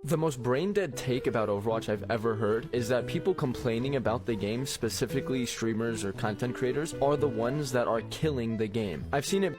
The most brain-dead take about Overwatch I've ever heard is that people complaining about the game, specifically streamers or content creators, are the ones that are killing the game. I've seen it.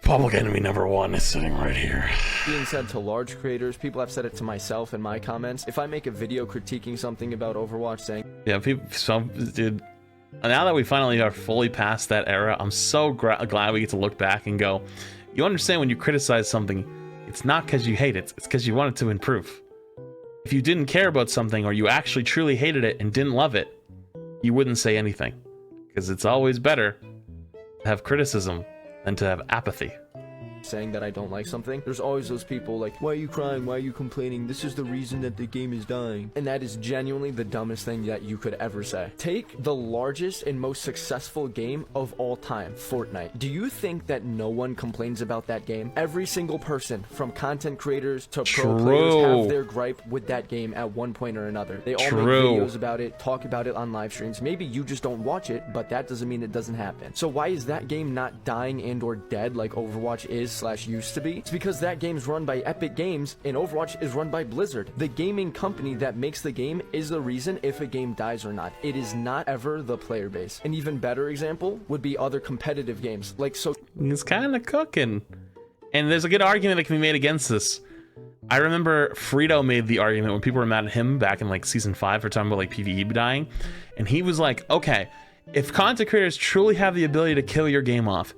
Public enemy number one is sitting right here. Being said to large creators, people have said it to myself in my comments. If I make a video critiquing something about Overwatch saying, yeah, dude, now that we finally are fully past that era, I'm so glad we get to look back and go, you understand when you criticize something, it's not because you hate it, it's because you want it to improve. If you didn't care about something or you actually truly hated it and didn't love it, you wouldn't say anything. Because it's always better to have criticism than to have apathy. saying that I don't like something, there's always those people like, why are you crying, why are you complaining, this is the reason that the game is dying. And that is genuinely the dumbest thing that you could ever say. Take the largest and most successful game of all time, Fortnite. Do you think that no one complains about that game? Every single person, from content creators to pro players, have their gripe with that game at one point or another. They all make videos about it, talk about it on live streams. Maybe you just don't watch it, but that doesn't mean it doesn't happen. So why is that game not dying and or dead like Overwatch is / used to be? It's because that game's run by Epic Games and Overwatch is run by Blizzard. The gaming company that makes the game is the reason if a game dies or not. It is not ever the player base. An even better example would be other competitive games like so. It's kind of cooking. And there's a good argument that can be made against this. I remember Frito made the argument when people were mad at him back in like season 5 for talking about like PvE dying. And he was like, okay, if content creators truly have the ability to kill your game off,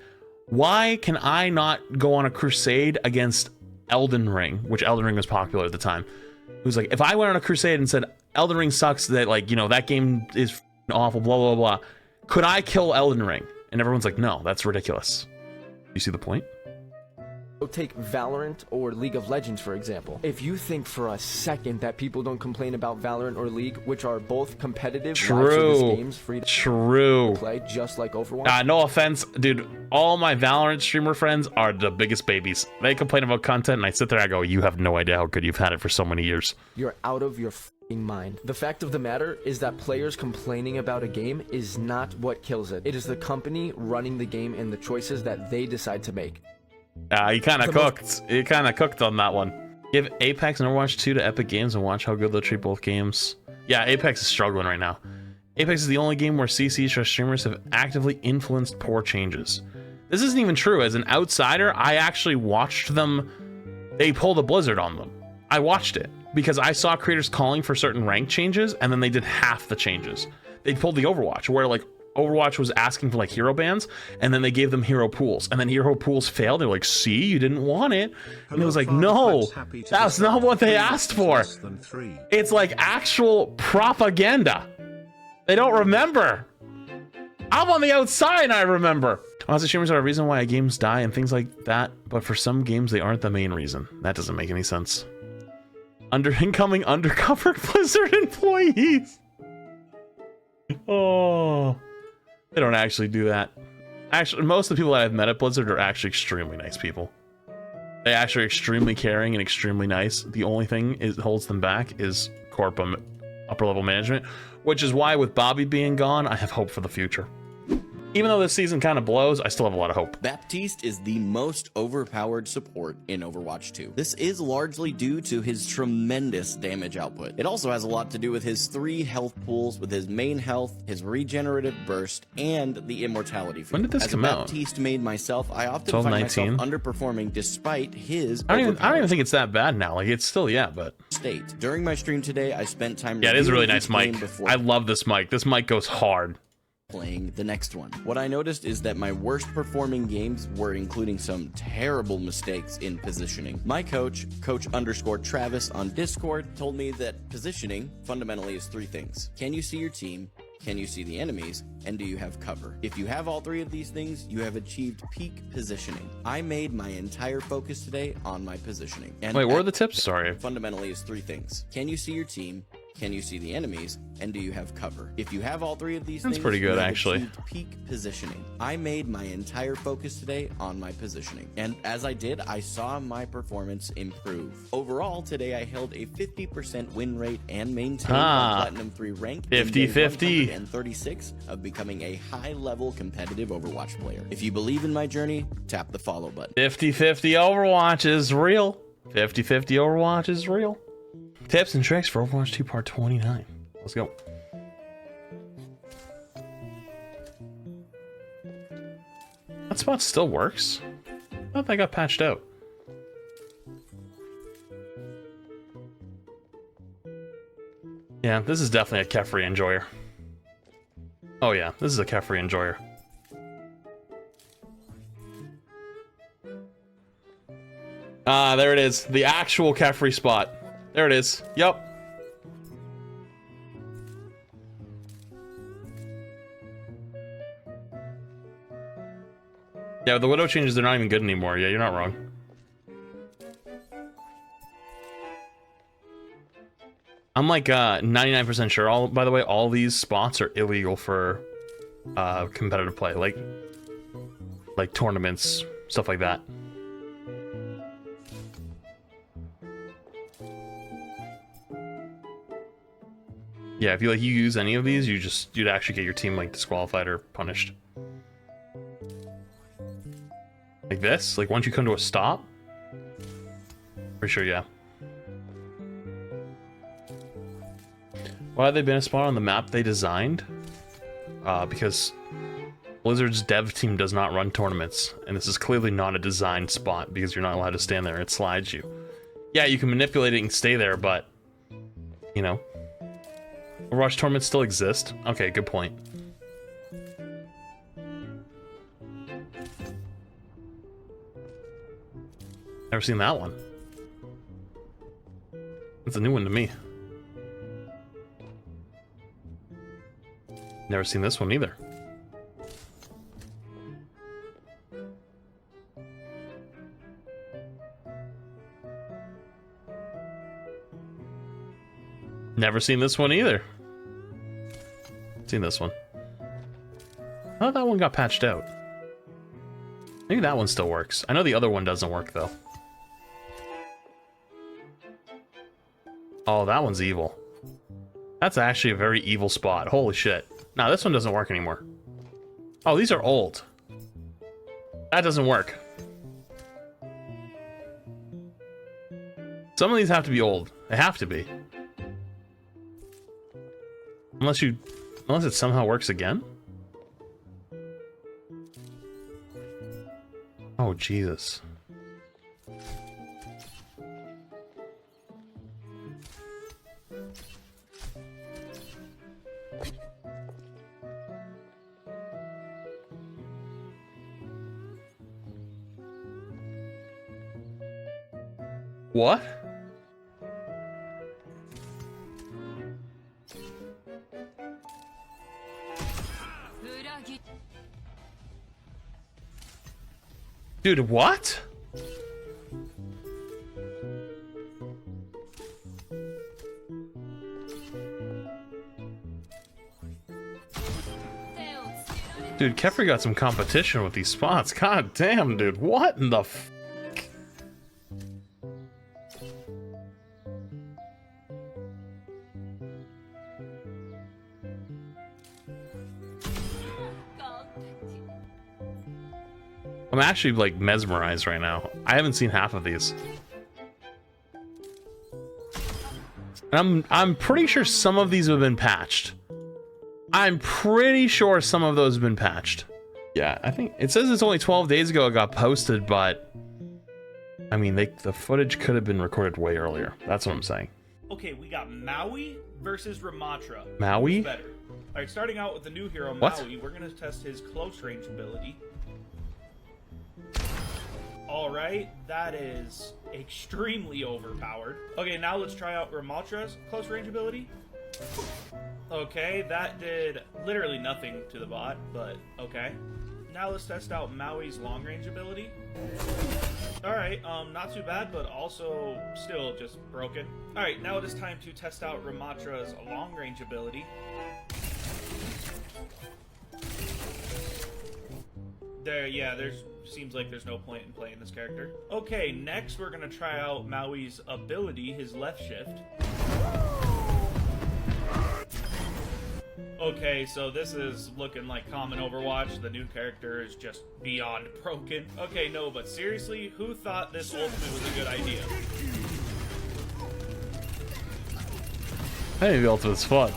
why can I not go on a crusade against Elden Ring, which Elden Ring was popular at the time? It was like, if I went on a crusade and said, Elden Ring sucks, that like, you know, that game is awful, blah, blah, blah, could I kill Elden Ring? And everyone's like, no, that's ridiculous. You see the point? Take Valorant or League of Legends, for example. If you think for a second that people don't complain about Valorant or League, which are both competitive games free to play, just like Overwatch. No offense, dude. All my Valorant streamer friends are the biggest babies. They complain about content, and I sit there and I go, you have no idea how good you've had it for so many years. You're out of your f***ing mind. The fact of the matter is that players complaining about a game is not what kills it. It is the company running the game and the choices that they decide to make. He kind of cooked. He kind of cooked on that one. Give Apex and Overwatch 2 to Epic Games and watch how good they'll treat both games. Yeah, Apex is struggling right now. Apex is the only game where CC/streamers have actively influenced poor changes. This isn't even true. As an outsider, I actually watched them. They pulled a Blizzard on them. I watched it because I saw creators calling for certain rank changes, and then they did half the changes. They pulled the Overwatch, where like Overwatch was asking for like hero bans, and then they gave them hero pools, and then hero pools failed. They're like, see, you didn't want it. And it was like, no, that's not what they asked for. It's like actual propaganda. They don't remember. I'm on the outside and I remember. Honestly, streamers are a reason why games die and things like that, but for some games they aren't the main reason. That doesn't make any sense. Incoming undercover Blizzard employees. Oh, they don't actually do that. Actually, most of the people that I've met at Blizzard are actually extremely nice people. They actually are extremely caring and extremely nice. The only thing that holds them back is upper level management, which is why with Bobby being gone, I have hope for the future. Even though this season kind of blows, I still have a lot of hope. Baptiste is the most overpowered support in Overwatch 2. This is largely due to his tremendous damage output. It also has a lot to do with his 3 health pools, with his main health, his regenerative burst, and the immortality field. When did this come out? As a Baptiste made myself, I often find myself underperforming despite his I don't even think it's that bad now. Like, it's still, yeah, but... state. During my stream today, I spent time... Yeah, it is a really nice mic. I love this mic. This mic goes hard. Playing the next one. What I noticed is that my worst performing games were including some terrible mistakes in positioning. My coach, Coach_Travis on Discord, told me that positioning fundamentally is 3 things. Can you see your team? Can you see the enemies? And do you have cover? If you have all 3 of these things, you have achieved peak positioning. I made my entire focus today on my positioning. And wait, what are the tips? Sorry. Fundamentally is 3 things. Can you see your team? Can you see the enemies? And do you have cover? If you have all three of these That's things, pretty good, you have actually. achieved peak positioning. I made my entire focus today on my positioning. And as I did, I saw my performance improve. Overall, today I held a 50% win rate and maintained my Platinum 3 rank 50-50. and 36 of becoming a high-level competitive Overwatch player. If you believe in my journey, tap the follow button. 50-50 Overwatch is real. 50-50 Overwatch is real. Tips and tricks for Overwatch 2 Part 29. Let's go. That spot still works? I thought that got patched out. Yeah, this is definitely a Kefri enjoyer. Oh yeah, this is a Kefri enjoyer. Ah, there it is. The actual Kefri spot. There it is. Yup. Yeah, the Widow changes, they're not even good anymore. Yeah, you're not wrong. I'm like 99% sure, by the way, all these spots are illegal for competitive play. Like tournaments, stuff like that. Yeah, if you use any of these, you'd actually get your team like disqualified or punished. Like this, like once you come to a stop. Pretty sure, yeah. Why have they been a spot on the map they designed? Because Blizzard's dev team does not run tournaments, and this is clearly not a designed spot because you're not allowed to stand there. It slides you. Yeah, you can manipulate it and stay there, but you know. Overwatch tournaments still exist? Okay, good point. Never seen that one. It's a new one to me. Never seen this one either. Never seen this one either. Seen this one. I thought that one got patched out. Maybe that one still works. I know the other one doesn't work though. Oh, that one's evil. That's actually a very evil spot. Holy shit. Nah, this one doesn't work anymore. Oh, these are old. That doesn't work. Some of these have to be old. They have to be. Unless it somehow works again? Oh, Jesus. What? Dude, what? Dude, Kefri got some competition with these spots. God damn, dude. What in the f... I'm actually like mesmerized right now. I haven't seen half of these. And I'm pretty sure some of these have been patched. I'm pretty sure some of those have been patched. Yeah, I think it says it's only 12 days ago it got posted, but I mean, the footage could have been recorded way earlier. That's what I'm saying. Okay, we got Maui versus Ramattra. Maui? Who's better? All right, starting out with the new hero Maui, we're gonna test his close range ability. Alright, that is extremely overpowered. Okay, now let's try out Ramattra's close range ability. Okay, that did literally nothing to the bot, but okay. Now let's test out Maui's long range ability. Alright. Alright, not too bad, but also still just broken. Alright, now it is time to test out Ramattra's long-range ability. There's seems like there's no point in playing this character. Okay, next we're gonna try out Maui's ability, his left shift. Okay, so this is looking like common Overwatch. The new character is just beyond broken. Okay, no, but seriously, who thought this ultimate was a good idea? Hey, the ultimate's fun.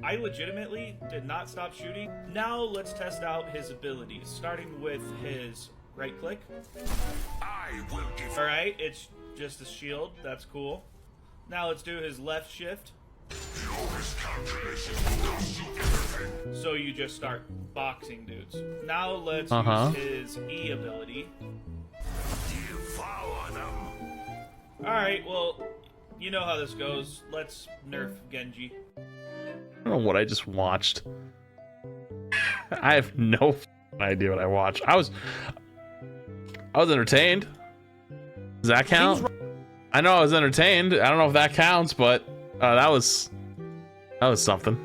I legitimately did not stop shooting. Now let's test out his abilities, starting with his right click. Alright, it's just a shield. That's cool. Now let's do his left shift. So you just start boxing dudes. Now let's use his E ability. Alright, well, you know how this goes. Let's nerf Genji. I don't know what I just watched. I have no idea what I watched. I was entertained. Does that count? I know I was entertained. I don't know if that counts, but that was something.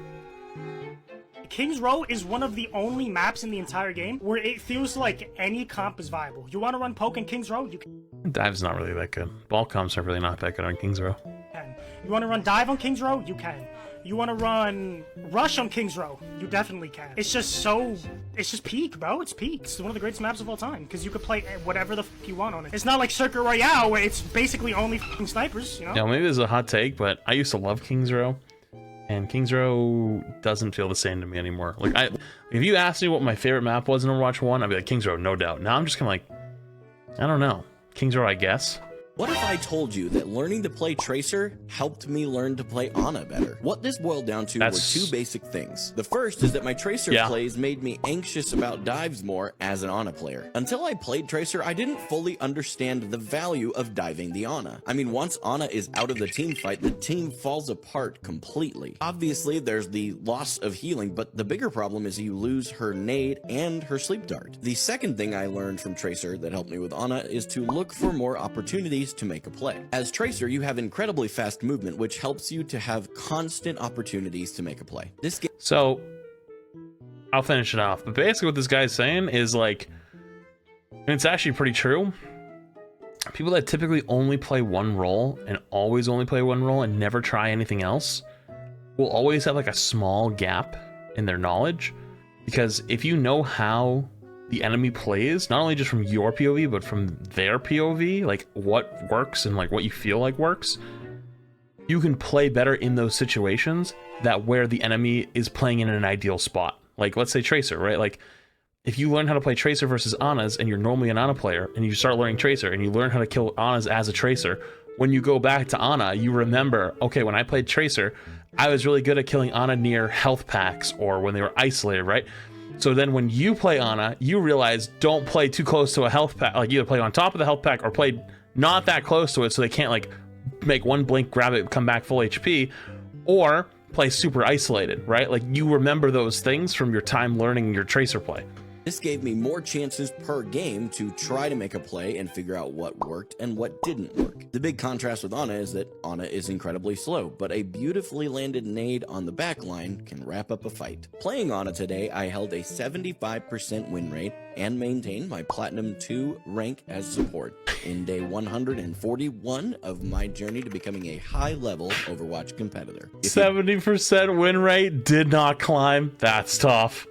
King's Row is one of the only maps in the entire game where it feels like any comp is viable. You want to run poke in King's Row? You can. Dive's not really that good. Ball comps are really not that good on King's Row. You want to run dive on King's Row? You can. You want to run rush on King's Row? You definitely can. It's just peak, bro. It's peak. It's one of the greatest maps of all time because you could play whatever the f you want on it. It's not like Circuit Royale where it's basically only f***ing snipers, you know? Yeah, maybe this is a hot take, but I used to love King's Row, and King's Row doesn't feel the same to me anymore. Like, if you asked me what my favorite map was in Overwatch 1, I'd be like, King's Row, no doubt. Now I'm just kind of like, I don't know. King's Row, I guess. What if I told you that learning to play Tracer helped me learn to play Ana better? What this boiled down to were two basic things. The first is that my Tracer plays made me anxious about dives more as an Ana player. Until I played Tracer, I didn't fully understand the value of diving the Ana. I mean, once Ana is out of the team fight, the team falls apart completely. Obviously, there's the loss of healing, but the bigger problem is you lose her nade and her sleep dart. The second thing I learned from Tracer that helped me with Ana is to look for more opportunities to make a play. As Tracer, you have incredibly fast movement, which helps you to have constant opportunities to make a play. So, I'll finish it off. But basically what this guy's saying is like, and it's actually pretty true. People that typically only play one role and always only play one role and never try anything else will always have like a small gap in their knowledge. Because if you know how the enemy plays, not only just from your POV, but from their POV, like what works and like what you feel like works, you can play better in those situations that where the enemy is playing in an ideal spot. Like, let's say Tracer, right? Like, if you learn how to play Tracer versus Anas and you're normally an Ana player and you start learning Tracer and you learn how to kill Anas as a Tracer, when you go back to Ana, you remember, okay, when I played Tracer, I was really good at killing Ana near health packs or when they were isolated, right? So then when you play Ana, you realize don't play too close to a health pack. Like, either play on top of the health pack or play not that close to it so they can't like make one blink, grab it, come back full HP, or play super isolated, right? Like, you remember those things from your time learning your Tracer play. This gave me more chances per game to try to make a play and figure out what worked and what didn't work. The big contrast with Ana is that Ana is incredibly slow, but a beautifully landed nade on the back line can wrap up a fight. Playing Ana today, I held a 75% win rate and maintained my Platinum 2 rank as support in day 141 of my journey to becoming a high-level Overwatch competitor. 70% win rate did not climb. That's tough.